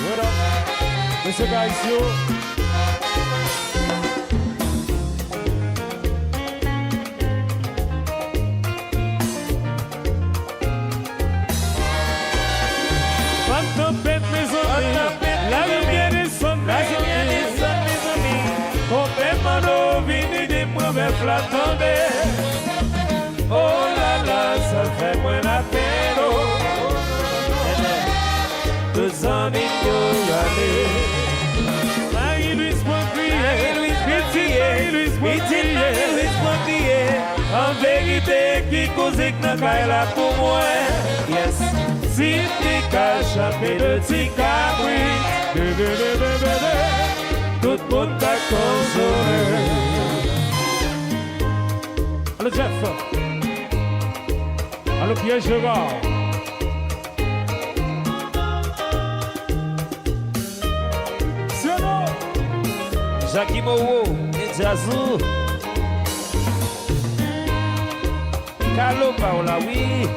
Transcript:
What up? Monsieur Gaïsio. Tempête, mes amis, la lumière des sons, mes amis. Complètement nos vignes des mauvais flattondés. Oh là là, ça fait moins la peine. Deux amis, nous y aller. Marie-Louise Poirier, Marie-Louise Poirier. En vérité, qui cause que n'a pas là pour moi. Yes. Si t'es caché, mais le ticabri, tout le monde t'a consolé. Allô Jeff, allô Pierre Gérard. C'est bon. Jackie Mowo, Jazou. Carlo Paola, oui.